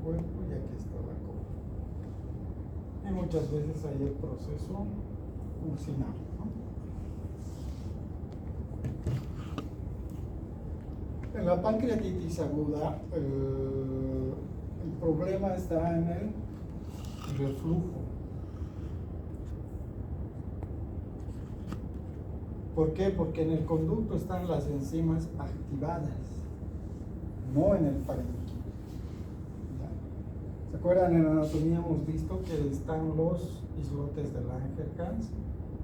cuerpo y aquí está la colon. Y muchas veces hay el proceso urinario, ¿no? En la pancreatitis aguda, el problema está en el reflujo. ¿Por qué? Porque en el conducto están las enzimas activadas, no en el parénquima. ¿Se acuerdan? En anatomía hemos visto que están los islotes de Langerhans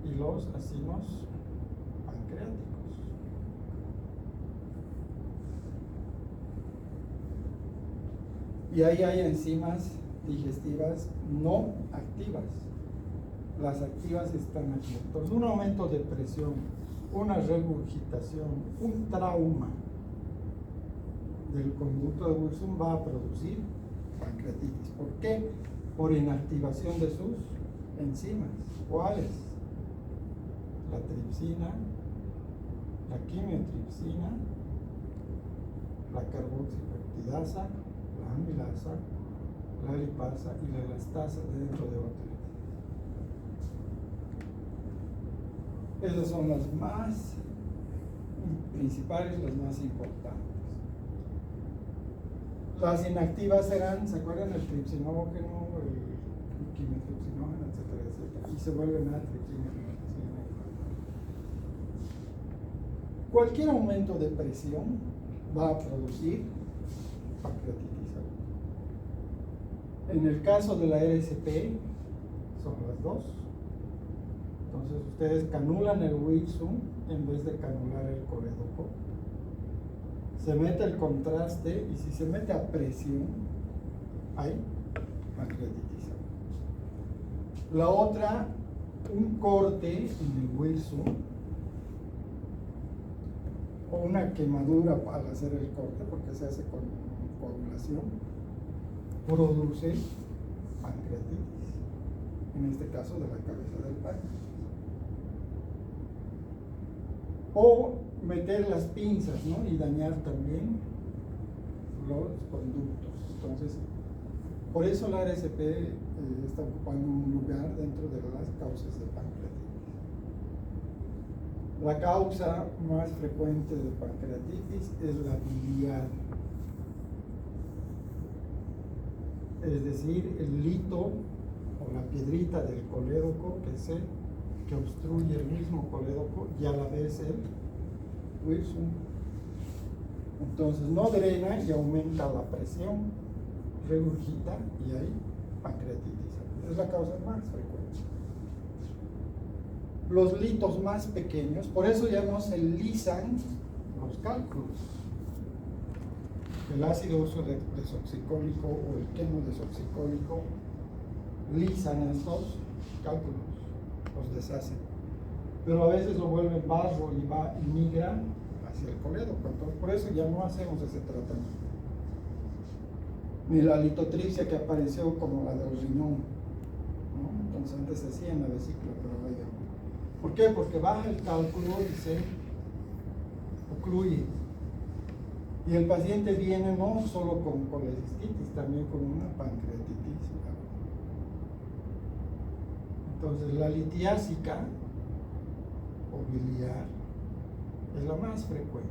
y los acinos pancreáticos. Y ahí hay enzimas digestivas no activas. Las activas están aquí. Entonces, un aumento de presión, una regurgitación, un trauma del conducto de Wilson va a producir pancreatitis. ¿Por qué? Por inactivación de sus enzimas. ¿Cuáles? La tripsina, la quimiotripsina, la carboxipeptidasa, la amilasa, la lipasa y la elastasa dentro de otra. Esas son las más principales, las más importantes. Las inactivas serán, ¿se acuerdan? El tripsinógeno, el quimiotripsinógeno, etcétera, etcétera. Y se vuelven a tripsina. Cualquier aumento de presión va a producir pancreatitis aguda. En el caso de la RSP, son las dos. Entonces ustedes canulan el Wilson en vez de canular el colédoco. Se mete el contraste y si se mete a presión, hay pancreatitis aguda. La otra, un corte en el Wilson o una quemadura al hacer el corte, porque se hace con coagulación, produce pancreatitis, en este caso de la cabeza del páncreas. O meter las pinzas, ¿no? Y dañar también los conductos. Entonces, por eso la RSP está ocupando un lugar dentro de las causas de pancreatitis. La causa más frecuente de pancreatitis es la biliar, es decir, el lito o la piedrita del colédoco que obstruye el mismo colédoco y a la vez el Wilson. Entonces no drena y aumenta la presión, regurgita y hay pancreatitis. Es la causa más frecuente. Los litos más pequeños, por eso ya no se lisan los cálculos. El ácido desoxicólico o el queno desoxicólico lisan estos cálculos, los deshacen. Pero a veces lo vuelven barro y migra hacia el colédoco. Entonces, por eso ya no hacemos ese tratamiento. Ni la litotripsia que apareció como la del riñón, ¿no? Entonces antes se hacía en la vesícula, pero ahora ya no. ¿Por qué? Porque baja el cálculo y se ocluye. Y el paciente viene no solo con colecistitis, también con una pancreatitis. Entonces la litiásica o biliar es la más frecuente.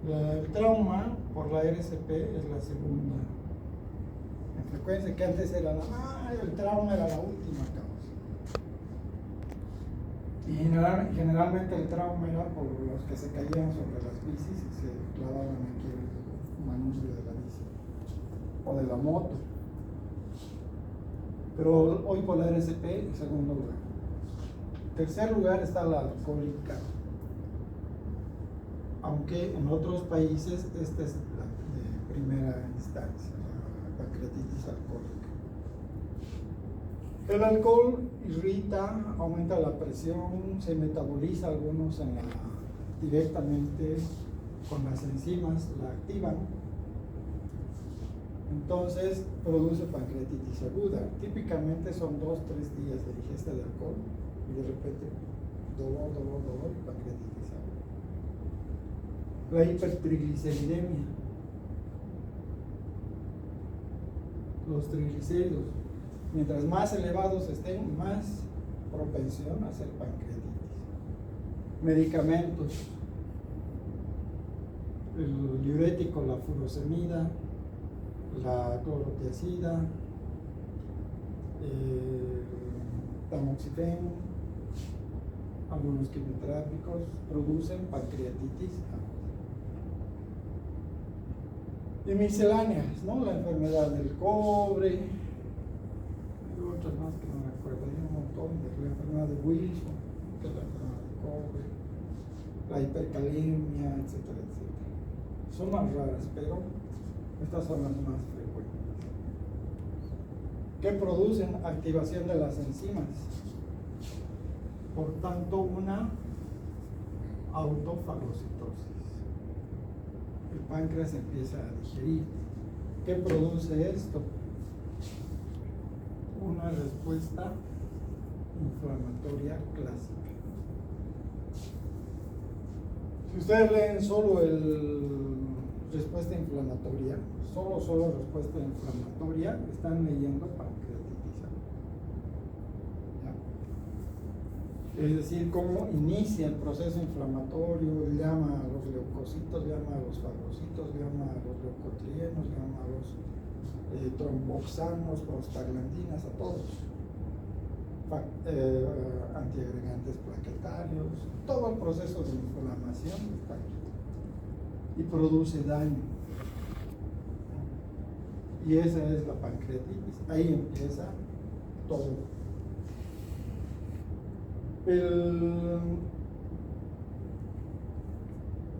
El trauma por la RCP es la segunda en frecuencia, que antes era el trauma era la última causa. Y generalmente el trauma era por los que se caían sobre las bicis y se clavaban aquí el manubrio de la bici o de la moto. Pero hoy por la RCP, en segundo lugar. En tercer lugar está la alcohólica. Aunque en otros países esta es la de primera instancia, la pancreatitis alcohólica. El alcohol irrita, aumenta la presión, se metaboliza algunos directamente con las enzimas, la activan. Entonces produce pancreatitis aguda. Típicamente son 2-3 días de ingesta de alcohol y de repente dolor y pancreatitis aguda. La hipertrigliceridemia. los triglicéridos. Mientras más elevados estén, más propensión a hacer pancreatitis. Medicamentos: el diurético, la furosemida, la clorotiazida, tamoxifeno, algunos quimioterápicos producen pancreatitis. Y misceláneas, ¿no? La enfermedad del cobre, y otras más que no me acuerdo, hay un montón de la enfermedad de Wilson, que es la enfermedad del cobre, la hipercalemia, etcétera, etcétera. Son más raras, pero estas son las más frecuentes. ¿Qué producen? Activación de las enzimas. Por tanto, una autofagocitosis. El páncreas empieza a digerir. ¿Qué produce esto? Una respuesta inflamatoria clásica. Si ustedes leen solo respuesta inflamatoria, solo respuesta inflamatoria, están leyendo pancreatitis. ¿Ya? Es decir, cómo inicia el proceso inflamatorio, llama a los leucocitos, llama a los fagocitos, llama a los leucotrienos, llama a los tromboxanos, prostaglandinas, a todos. Antiagregantes plaquetarios, todo el proceso de inflamación del páncreas, y produce daño. Y esa es la pancreatitis. Ahí empieza todo.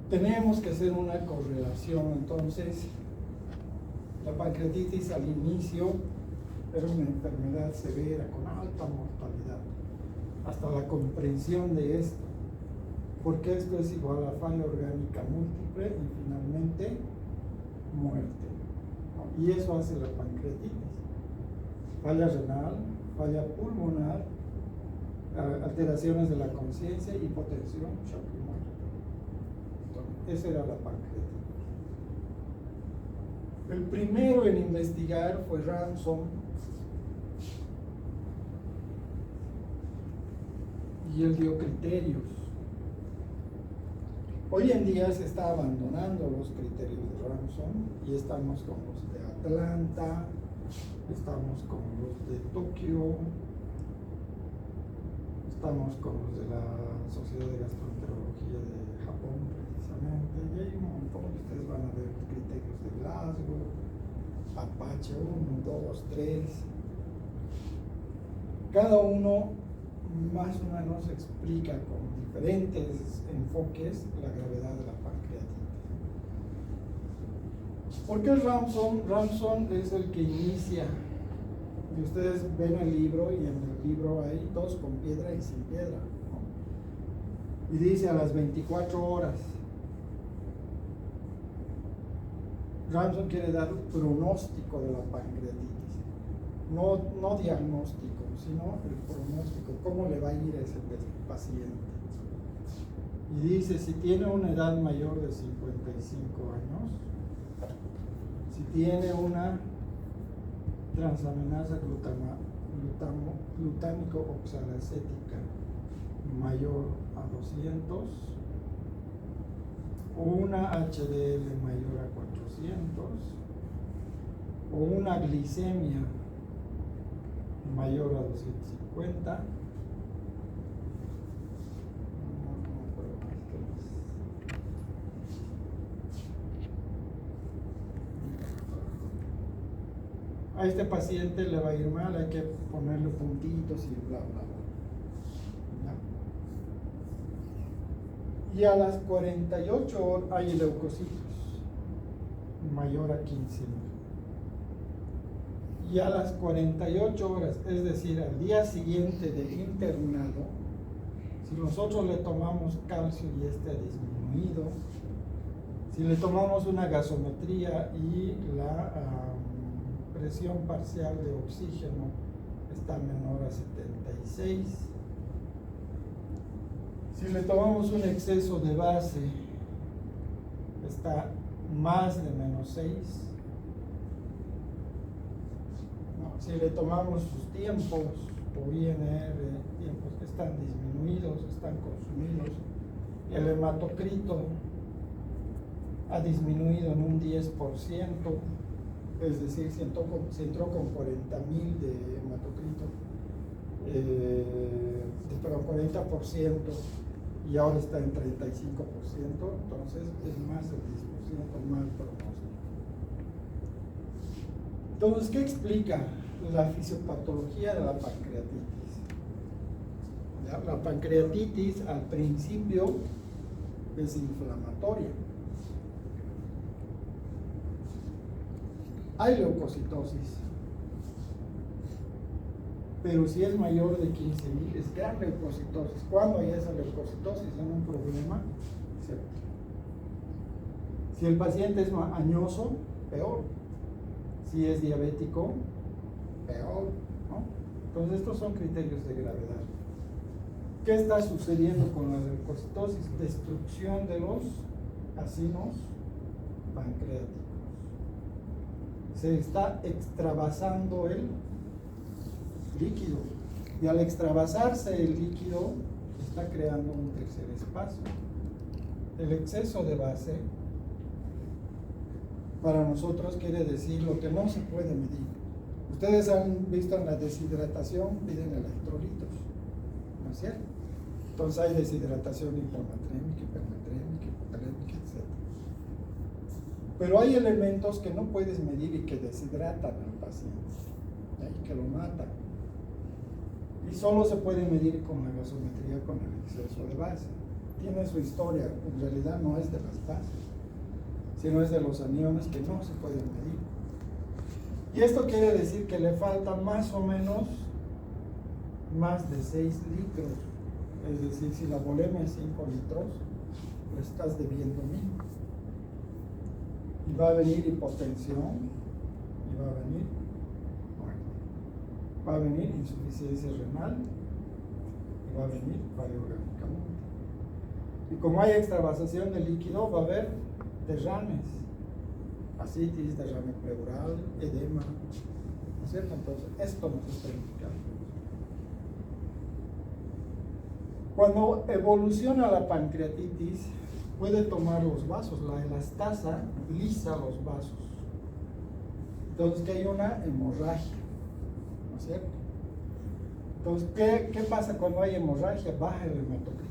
Tenemos que hacer una correlación. Entonces, la pancreatitis al inicio era una enfermedad severa con alta mortalidad, hasta la comprensión de esto, porque esto es igual a falla orgánica múltiple y finalmente muerte, ¿no? Y eso hace la pancreatitis: falla renal, falla pulmonar, alteraciones de la conciencia, hipotensión, shock y muerte. Entonces, esa era la pancreatitis. El primero en investigar fue Ransom, y él dio criterios. Hoy en día se está abandonando los criterios de Ransom y estamos con los de Atlanta, estamos con los de Tokio, estamos con los de la Sociedad de Gastroenterología de Japón, precisamente, y hay un montón. Ustedes van a ver criterios de Glasgow, Apache 1, 2, 3. Cada uno más o menos explica con diferentes enfoques la gravedad de la pancreatitis. ¿Por qué Ransom? Ransom es el que inicia. Y ustedes ven el libro, y en el libro hay dos con piedra y sin piedra, ¿no? Y dice a las 24 horas. Ransom quiere dar pronóstico de la pancreatitis, no diagnóstico, sino el pronóstico, cómo le va a ir a ese paciente. Y dice: si tiene una edad mayor de 55 años, si tiene una transaminasa glutámico oxalacética mayor a 200, o una HDL mayor a 400, o una glicemia mayor a 250, a este paciente le va a ir mal, hay que ponerle puntitos y bla bla bla. ¿Ya? Y a las 48 horas hay leucocitos mayor a 15.000. Y a las 48 horas, es decir, al día siguiente de internado, si nosotros le tomamos calcio y este ha disminuido, si le tomamos una gasometría y la presión parcial de oxígeno está menor a 76, si le tomamos un exceso de base, está más de -6, si le tomamos sus tiempos por INR, tiempos que están disminuidos, están consumidos, el hematocrito ha disminuido en un 10%, es decir, se entró con 40,000 de hematocrito, perdón, 40%, y ahora está en 35%, entonces es más del 10% mal pronóstico. Entonces, ¿qué explica la fisiopatología de la pancreatitis? La pancreatitis al principio es inflamatoria. Hay leucocitosis, pero si es mayor de 15,000 es gran leucocitosis. ¿Cuándo hay esa leucocitosis? ¿En un problema? Si el paciente es añoso, peor. Si es diabético, peor, ¿no? Entonces estos son criterios de gravedad. ¿Qué está sucediendo con la leucocitosis? Destrucción de los acinos pancreáticos. Se está extravasando el líquido, y al extravasarse el líquido está creando un tercer espacio. El exceso de base para nosotros quiere decir lo que no se puede medir. Ustedes han visto en la deshidratación, piden electrolitos, ¿no es cierto? Entonces hay deshidratación hiponatrémica, hipernatrémica, hipotrémica, etc. Pero hay elementos que no puedes medir y que deshidratan al paciente, y que lo matan. Y solo se puede medir con la gasometría, con el exceso de base. Tiene su historia, en realidad no es de las bases, sino es de los aniones que no se pueden medir. Y esto quiere decir que le falta más o menos más de 6 litros. Es decir, si la volemia es 5 litros, le estás debiendo 1000. Y va a venir hipotensión, y va a venir muerte. Va a venir insuficiencia renal, y va a venir falla orgánica múltiple. Y como hay extravasación de líquido, va a haber derrames, ascitis, derrame pleural, edema, ¿no es cierto? Entonces, esto nos está indicando. Cuando evoluciona la pancreatitis, puede tomar los vasos, la elastasa lisa los vasos. Entonces, que hay una hemorragia, ¿no es cierto? Entonces, ¿qué pasa cuando hay hemorragia? Baja el hematocrito.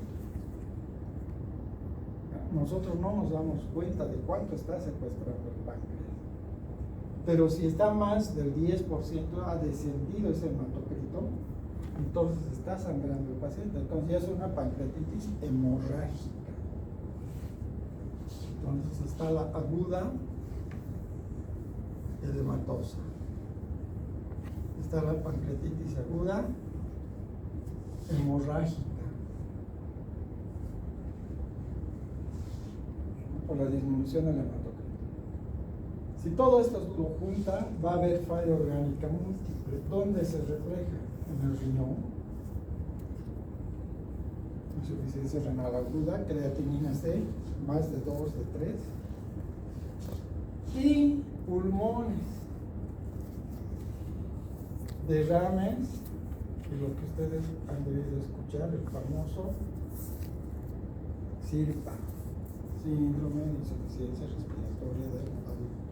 Nosotros no nos damos cuenta de cuánto está secuestrando el páncreas. Pero si está más del 10%, ha descendido ese hematocrito, entonces está sangrando el paciente. Entonces ya es una pancreatitis hemorrágica. Entonces está la aguda edematosa. Está la pancreatitis aguda hemorrágica, por la disminución del hematocrito. Si todo esto lo junta, va a haber falla orgánica múltiple. ¿Dónde se refleja? En el riñón, insuficiencia renal aguda, creatinina C, más de 2, de 3, y pulmones, derrames, y lo que ustedes han debido escuchar, el famoso SIRPA, síndrome de insuficiencia respiratoria del adulto.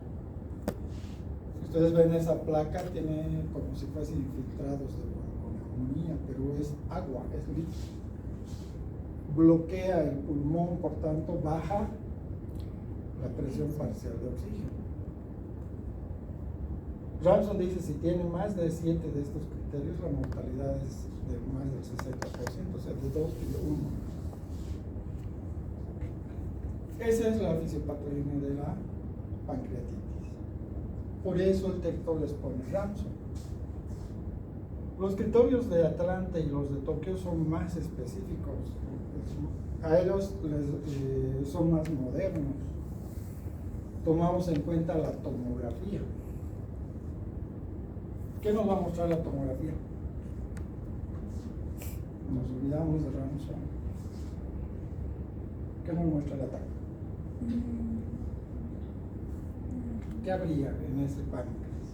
Si ustedes ven esa placa, tiene como si fuesen infiltrados de bronconeumonía, pero es agua, es líquido. Bloquea el pulmón, por tanto baja la presión parcial de oxígeno. Ramsson dice si tiene más de 7 de estos criterios, la mortalidad es de más del 60%, o sea, de 2 y de 1. Esa es la fisiopatogenia de la pancreatitis. Por eso el texto les pone Ramsson. Los criterios de Atlanta y los de Tokio son más específicos. A ellos son más modernos. Tomamos en cuenta la tomografía. ¿Qué nos va a mostrar la tomografía? Nos olvidamos de Ramsson. ¿Qué nos muestra la TAC? ¿Qué habría en ese páncreas?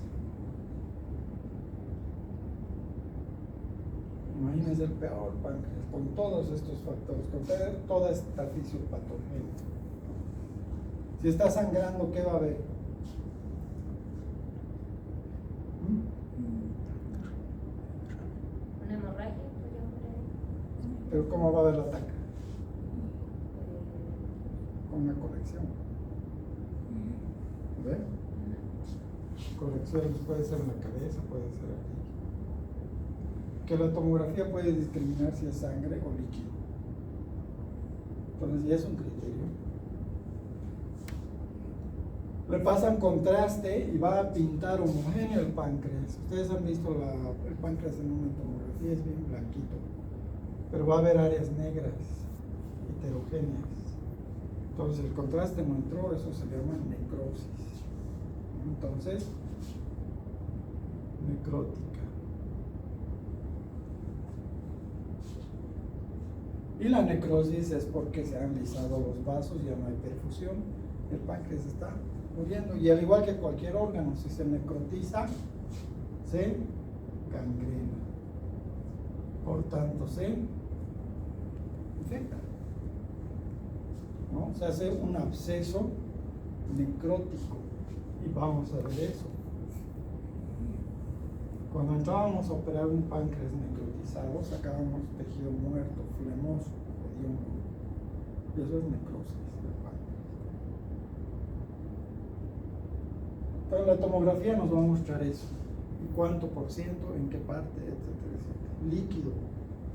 Imagínense el peor páncreas, con todos estos factores, con toda esta fisiopatogenia. Si está sangrando, ¿qué va a haber? Una hemorragia, Pero ¿cómo va a haber la ataque? Con una colección. ¿Ve? Colecciones puede ser en la cabeza, puede ser aquí. Que la tomografía puede discriminar si es sangre o líquido. Entonces ya es un criterio. Le pasan contraste y va a pintar homogéneo el páncreas. Ustedes han visto el páncreas en una tomografía, es bien blanquito, pero va a haber áreas negras, heterogéneas. Entonces el contraste no entró, eso se llama necrosis. Entonces, necrótica. Y la necrosis es porque se han lisado los vasos, ya no hay perfusión, el páncreas está muriendo. Y al igual que cualquier órgano, si se necrotiza, se gangrena. Por tanto, se infecta, ¿no? Se hace un absceso necrótico. Y vamos a ver eso. Cuando entrábamos a operar un páncreas necrotizado, sacábamos tejido muerto, flemoso, hediondo. Y eso es necrosis del páncreas. Entonces la tomografía nos va a mostrar eso. ¿Y cuánto por ciento? ¿En qué parte? Etcétera, etcétera. Líquido.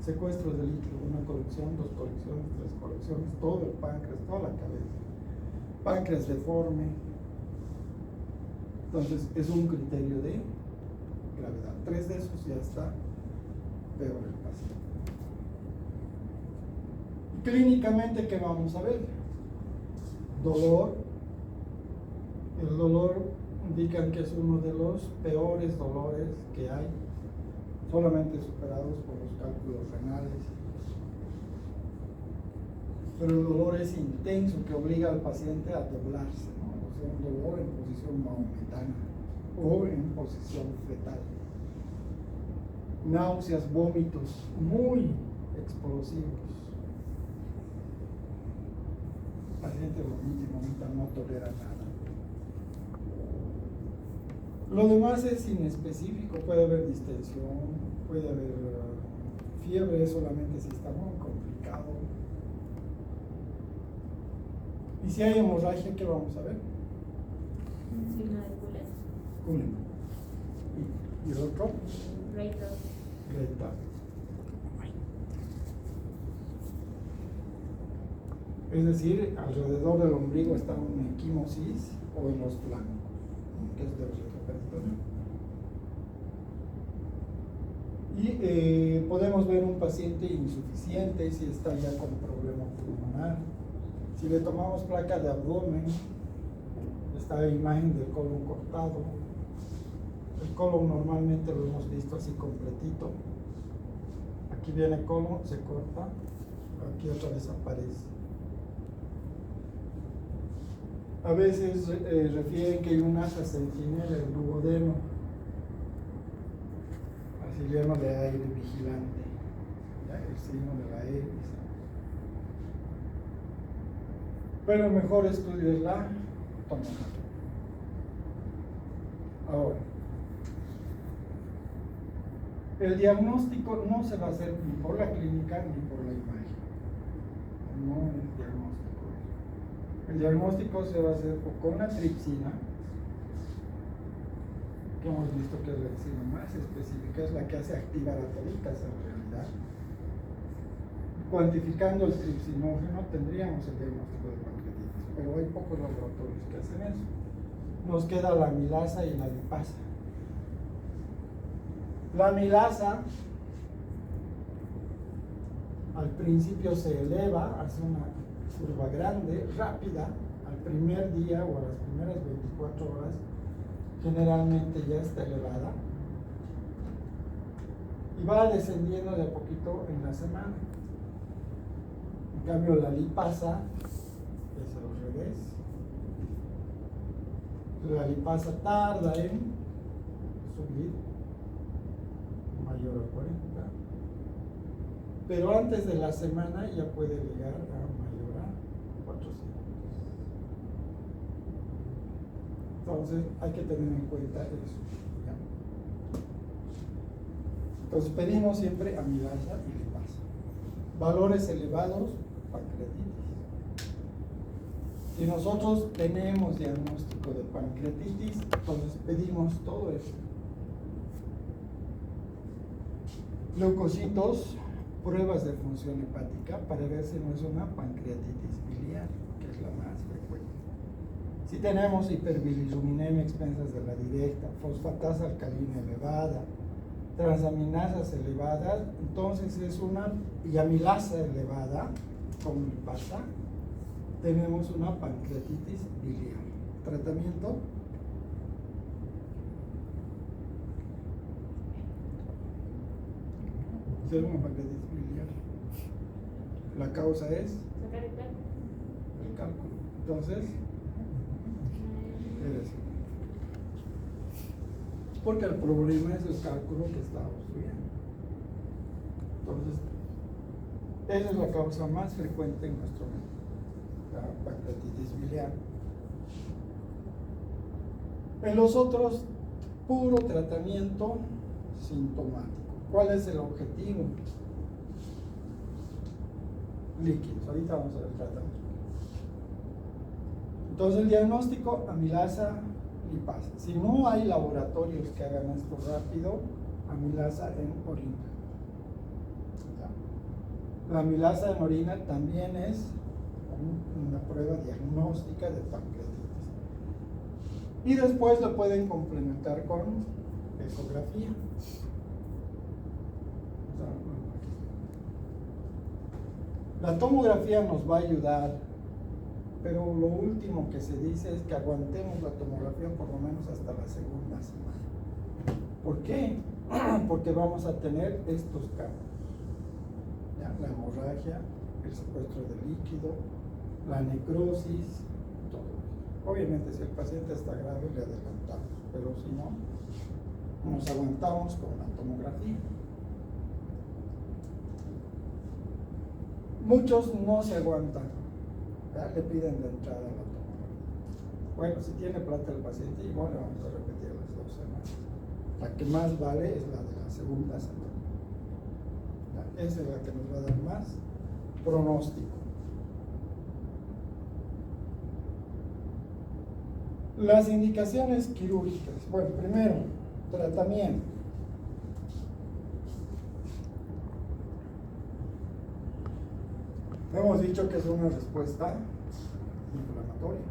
Secuestro de líquido. Una colección, dos colecciones, tres colecciones. Todo el páncreas, toda la cabeza. Páncreas deforme. Entonces es un criterio de gravedad. 3 de esos ya está peor el paciente. Clínicamente, ¿qué vamos a ver? Dolor. El dolor indican que es uno de los peores dolores que hay, solamente superados por los cálculos renales. Pero el dolor es intenso, que obliga al paciente a doblarse, ¿no? O sea, un dolor en posición maometana o en posición fetal. Náuseas, vómitos muy explosivos. El paciente vomita, no tolera nada. Lo demás es inespecífico, puede haber distensión, puede haber fiebre, solamente si está muy complicado. Y si hay hemorragia, ¿qué vamos a ver? Signo de Gulen. Gulen. ¿Y el otro? Raynaud. Raynaud. Es decir, alrededor del ombligo está una equimosis o en los flancos, que es del retroperitoneal. Y podemos ver un paciente insuficiente si está ya con problema pulmonar. Si le tomamos placa de abdomen, está imagen del colon cortado. El colon normalmente lo hemos visto así completito. Aquí viene colon, se corta, aquí otra vez aparece. A veces refieren que hay un asa centinela, el duodeno, así lleno de aire vigilante, ¿ya? El signo de la hélice. Pero el mejor estudio es la tomografía. Ahora, el diagnóstico no se va a hacer ni por la clínica ni por la imagen. No es diagnóstico. El diagnóstico se va a hacer con la tripsina, que hemos visto que es la enzima más específica, es la que hace activar a toditas en realidad. Cuantificando el tripsinógeno tendríamos el diagnóstico de pancreatitis, pero hay pocos laboratorios que hacen eso. Nos queda la amilasa y la lipasa. La amilasa al principio se eleva, hace una curva grande, rápida, al primer día o a las primeras 24 horas, generalmente ya está elevada y va descendiendo de a poquito en la semana. En cambio, la lipasa es al revés. La lipasa tarda en subir, mayor a 40, pero antes de la semana ya puede llegar a mayor a 400. Entonces hay que tener en cuenta eso, ¿ya? Entonces pedimos siempre amilasa y lipasa. Valores elevados, pancreatitis. Si nosotros tenemos diagnóstico de pancreatitis, entonces pedimos todo eso. Leucocitos, pruebas de función hepática para ver si no es una pancreatitis biliar, que es la más frecuente. Si tenemos hiperbilirubinemia a expensas de la directa, fosfatasa alcalina elevada, transaminasas elevadas, entonces es una y amilasa elevada, con lipasa, tenemos una pancreatitis biliar. ¿Tratamiento? ¿Es una pancreatitis biliar? La causa es Sacar el cálculo. el cálculo. Entonces, ¿qué decir? Porque el problema es el cálculo que está obstruyendo. Entonces, esa es la causa más frecuente en nuestro medio, la pancreatitis biliar. En los otros, puro tratamiento sintomático. ¿Cuál es el objetivo? Líquidos. Ahorita vamos a ver el tratamiento. Entonces, el diagnóstico, amilasa, lipasa. Si no hay laboratorios que hagan esto rápido, amilasa en orina. La amilasa en orina también es una prueba diagnóstica de pancreatitis. Y después lo pueden complementar con ecografía. La tomografía nos va a ayudar, pero lo último que se dice es que aguantemos la tomografía por lo menos hasta la segunda semana. ¿Por qué? Porque vamos a tener estos cambios. ¿Ya? La hemorragia, el secuestro de líquido, la necrosis, todo eso. Obviamente si el paciente está grave le adelantamos, pero si no, nos aguantamos con la tomografía. Muchos no se aguantan, ¿ya? Le piden de entrada la tomografía. Bueno, si tiene plata el paciente, igual le vamos a repetir las 2 semanas. La que más vale es la de la segunda semana. ¿Ya? Esa es la que nos va a dar más pronóstico. Las indicaciones quirúrgicas. Bueno, primero, tratamiento. Hemos dicho que es una respuesta inflamatoria.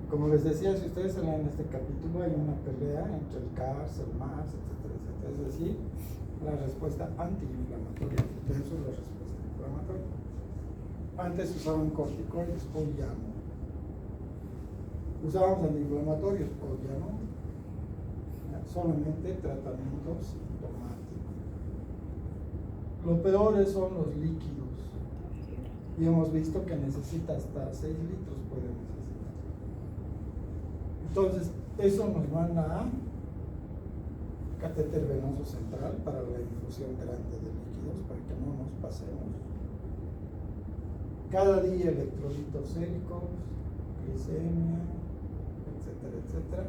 Como les decía, si ustedes leen este capítulo, hay una pelea entre el CARS, el MARS, etcétera, etcétera. Es decir, la respuesta antiinflamatoria. De eso es la respuesta inflamatoria. Antes usaban corticoides, hoy ya no. Usábamos antiinflamatorios, hoy ya no. Solamente tratamiento sintomático. Lo peores son los líquidos. Y hemos visto que necesita hasta 6 litros, puede necesitar. Entonces, eso nos manda a catéter venoso central para la infusión grande de líquidos, para que no nos pasemos. Cada día electrolitos séricos, glicemia, etcétera, etcétera,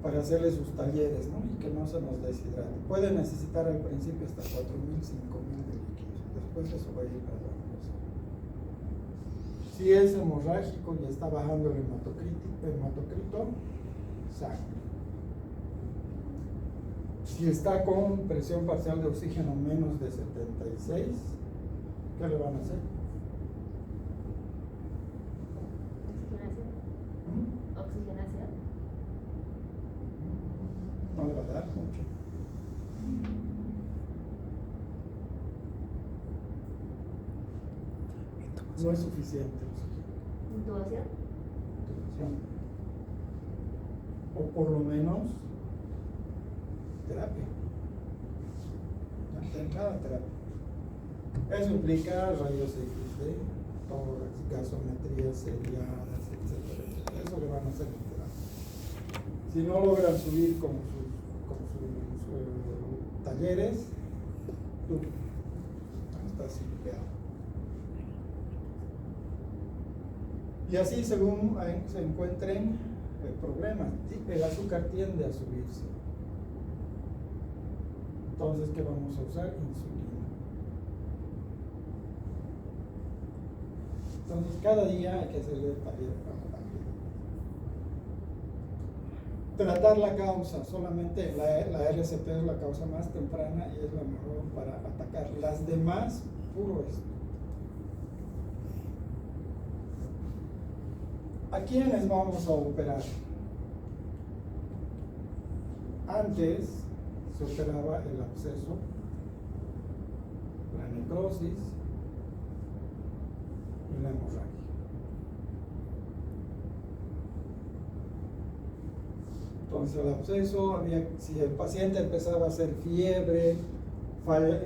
para hacerle sus talleres, ¿no? Y que no se nos deshidrate. Puede necesitar al principio hasta 4.000, 5.000 de líquidos. Después eso va a ir graduando. Si es hemorrágico y está bajando el hematocrito, sangre. Si está con presión parcial de oxígeno menos de 76, ¿qué le van a hacer? Oxigenación. Oxigenación. No le va a dar mucho. No es suficiente oxígeno. Intubación. O por lo menos terapia. De entrada terapia. Eso implica rayos X de tórax, gasometrías seriadas, etcétera, etcétera. Eso le van a hacer en terapia. Si no logran subir con sus talleres, Tú. Está silpeado. Y así según se encuentren problemas, el azúcar tiende a subirse. Entonces, ¿qué vamos a usar? Insulina. Entonces, cada día hay que hacerle taller para tratar la causa. Solamente la RCP es la causa más temprana y es la mejor para atacar. Las demás, puro esto. ¿A quiénes vamos a operar? Antes se operaba el absceso, la necrosis y la hemorragia. Entonces el absceso, si el paciente empezaba a hacer fiebre,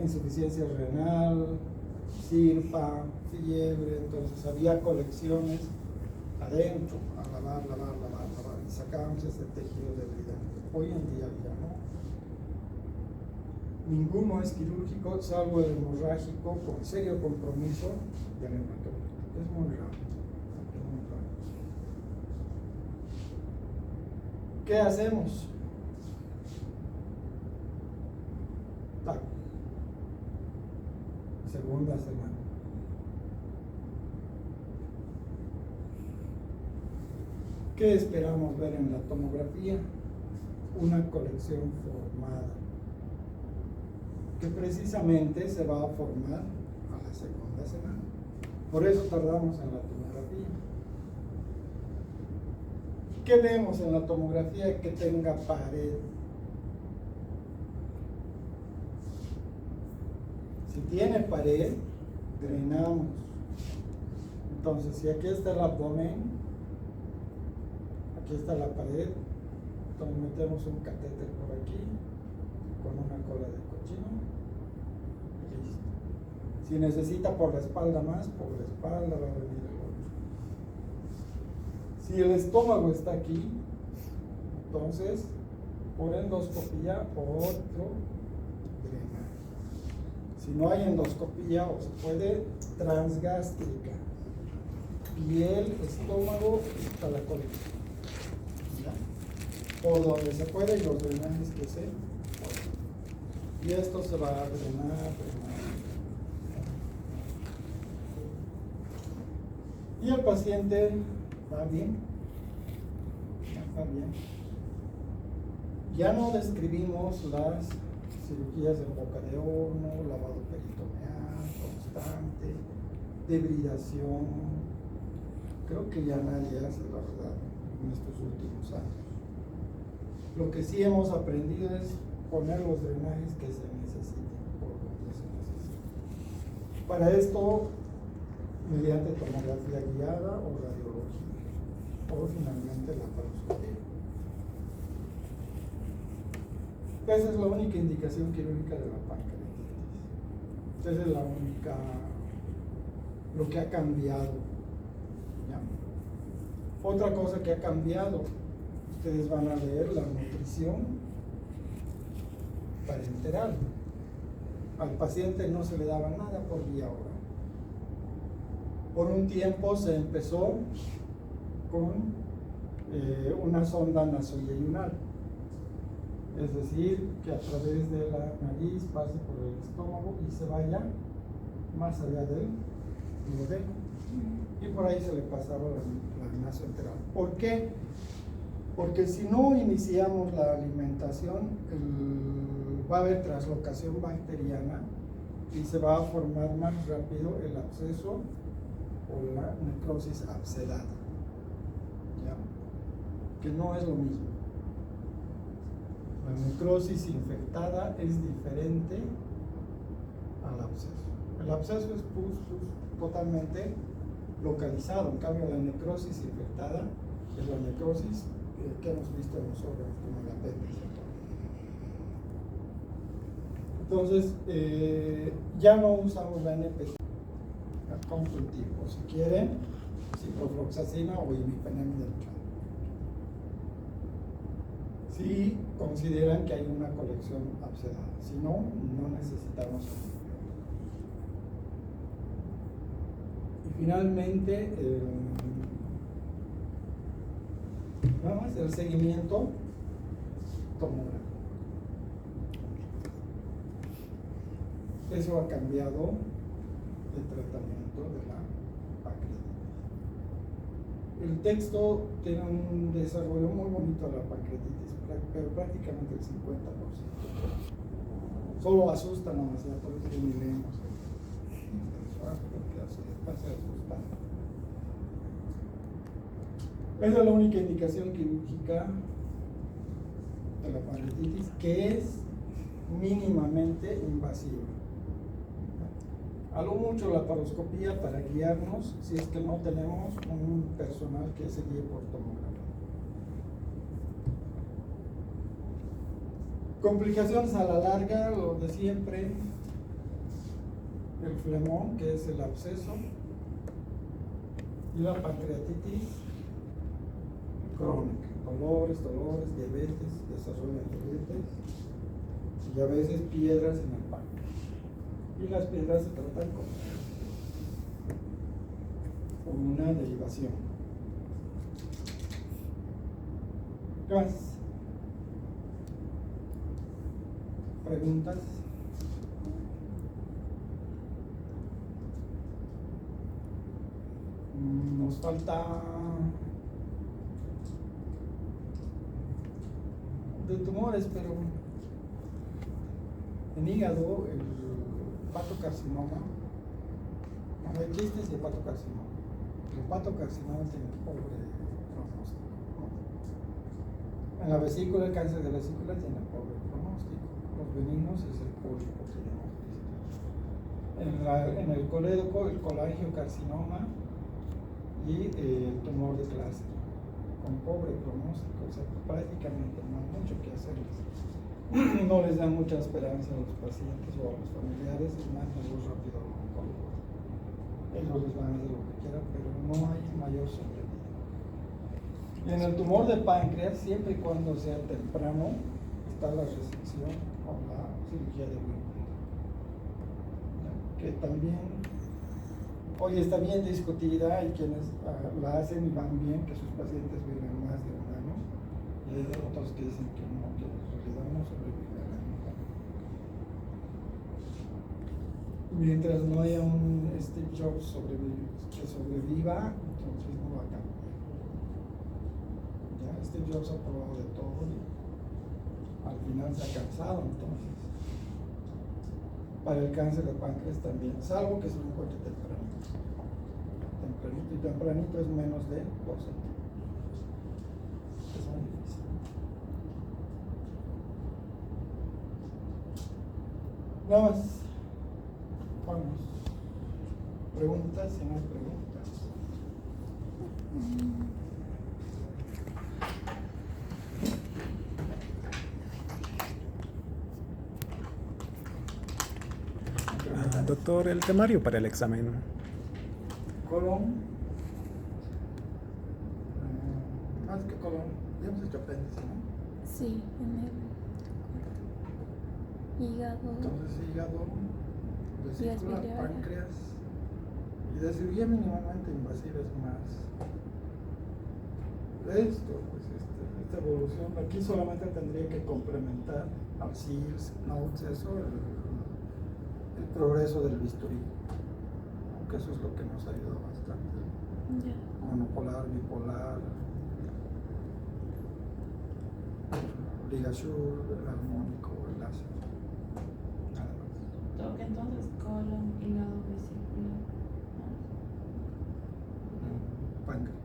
insuficiencia renal, sirpa, fiebre, entonces había colecciones adentro, a lavar, y sacábamos ese tejido debridante. Hoy en día ya no. Ninguno es quirúrgico, salvo el hemorrágico con serio compromiso del hematólogo. Es muy raro. ¿Qué hacemos? Tac. Segunda semana. ¿Qué esperamos ver en la tomografía? Una colección formada, que precisamente se va a formar a la segunda semana. Por eso tardamos en la tomografía. ¿Qué vemos en la tomografía que tenga pared? Si tiene pared, drenamos. Entonces, si aquí está el abdomen, aquí está la pared, entonces metemos un catéter por aquí, con una cola de cochino, listo. Si necesita por la espalda más, por la espalda va a venir el otro. Si el estómago está aquí, entonces por endoscopía otro drenaje. Si no hay endoscopía, o se puede transgástrica, piel, estómago hasta la colon. Por donde se puede y los drenajes que se pueden. Y esto se va a drenar. Y el paciente va bien. Va bien. Ya no describimos las cirugías de boca de horno, lavado peritoneal, constante, debridación. Creo que ya nadie hace, la verdad, en estos últimos años. Lo que sí hemos aprendido es poner los drenajes que se necesiten, por donde se necesiten. Para esto, mediante tomografía guiada o radiología, o finalmente la laparoscopia. Esa es la única indicación quirúrgica de la pancreatitis. Esa es la única, lo que ha cambiado. ¿Ya? Otra cosa que ha cambiado, ustedes van a leer la nutrición parenteral. Al paciente no se le daba nada por vía oral. Por un tiempo se empezó con una sonda nasoyeyunal, es decir, que a través de la nariz pase por el estómago y se vaya más allá del duodeno, y por ahí se le pasaba la nasoenteral. ¿Por qué? Porque si no iniciamos la alimentación, va a haber traslocación bacteriana y se va a formar más rápido el absceso o la necrosis abscedada, ¿ya? Que no es lo mismo. La necrosis infectada es diferente al absceso. El absceso es pus totalmente localizado, en cambio la necrosis infectada es la necrosis que hemos visto en los órganos, como el apéndice. Entonces, ya no usamos la NPT consultivo. Si quieren, ciprofloxacina o imipenem del si consideran que hay una colección abscedada. Si no, no necesitamos. Y finalmente, vamos a hacer seguimiento tomográfico. Eso ha cambiado el tratamiento de la pancreatitis. El texto tiene un desarrollo muy bonito de la pancreatitis, pero prácticamente el 50%. Solo asusta nomás, ya por eso ni leemos. Porque hace asustar. Esa es la única indicación quirúrgica de la pancreatitis que es mínimamente invasiva. A lo mucho la paroscopía para guiarnos si es que no tenemos un personal que se guíe por tomografía. Complicaciones a la larga, lo de siempre, el flemón, que es el absceso, y la pancreatitis crónica, dolores, diabetes, desarrollo de diabetes, y a veces piedras en el páncreas. Y las piedras se tratan con una derivación. ¿Qué más? ¿Preguntas? Nos falta de tumores, pero en hígado, el hepatocarcinoma, no hay chistes y hepatocarcinoma. El hepatocarcinoma tiene pobre pronóstico, ¿no? En la vesícula, el cáncer de vesícula tiene pobre pronóstico. Los benignos es el pólipo que llamamos. En el colédoco, el colangiocarcinoma y el tumor de clase, con pobre pronóstico, o sea, prácticamente no hay mucho que hacerles. No les da mucha esperanza a los pacientes o a los familiares, es más, muy rápido al oncólogo. Ellos les van a hacer lo que quieran, pero no hay mayor sobrevida. Y en el tumor de páncreas, siempre y cuando sea temprano, está la resección o la cirugía de Wilson, que también hoy está bien discutida. Hay quienes la hacen y van bien, que sus pacientes viven más de un año, y hay otros que dicen que no, que en realidad no sobreviven a nunca. Mientras no haya un Steve Jobs que sobreviva, entonces no va a cambiar. Ya Steve Jobs ha probado de todo y al final se ha cansado. Entonces, para el cáncer de páncreas también, salvo que se lo encuentre tempranito. Tempranito, y tempranito es menos de 2 centímetros. Es muy difícil. Nada más. Vamos. Preguntas, si no hay preguntas. Doctor, el temario para el examen. Colon. Más que colon. Ya hemos hecho apéndice, ¿no? Sí, en el hígado. Entonces, hígado, vesícula, biliares. páncreas. Y de cirugía mínimamente invasiva es más. Esto, pues, esta evolución. Aquí solamente tendría que complementar al SIRS, NOTS, eso, el progreso del bisturí. Aunque eso es lo que nos ayuda bastante. Ya. Monopolar, bipolar, Ligashur, el armónico, el láser. Nada más. Toque entonces colon, hígado, vesícula. Páncreas.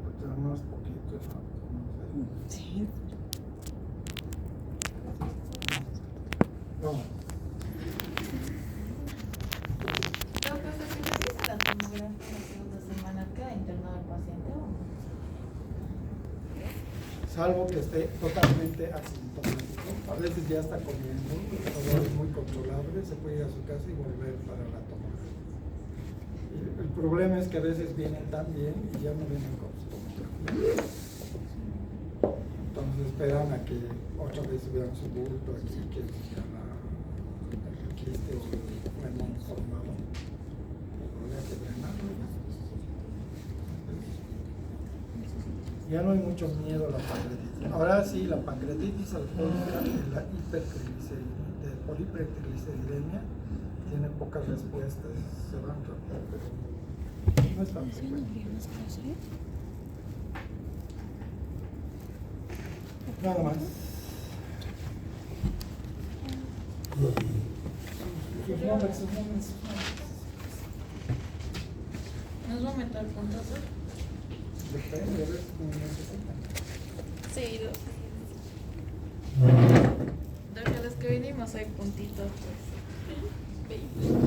Pues tenemos poquito, ¿no? No sé. Sí. Vamos. Doctor, ¿se realiza la tomografía en la segunda semana? ¿Queda internado el paciente o no? Salvo que esté totalmente asintomático. A veces ya está comiendo, el dolor es muy controlable, se puede ir a su casa y volver para la tomografía. El problema es que a veces vienen tan bien y ya no vienen con su tomografía. Nos esperan a que otra vez vean su bulto aquí, que ya el quiste o el pulmón formado. Habría que drenarlo. Ya no hay mucho miedo a la pancreatitis. Ahora sí, la pancreatitis alcohólica y la hipertrigliceridemia tiene pocas respuestas, se van rápido, pero no es tan Sí, no frecuente. habría más cosas, ¿eh? Nada más. Sus nombres. ¿Nos va a meter puntazo? Depende, a ver cómo necesitan. Sí, de los que vinimos hay puntitos, pues.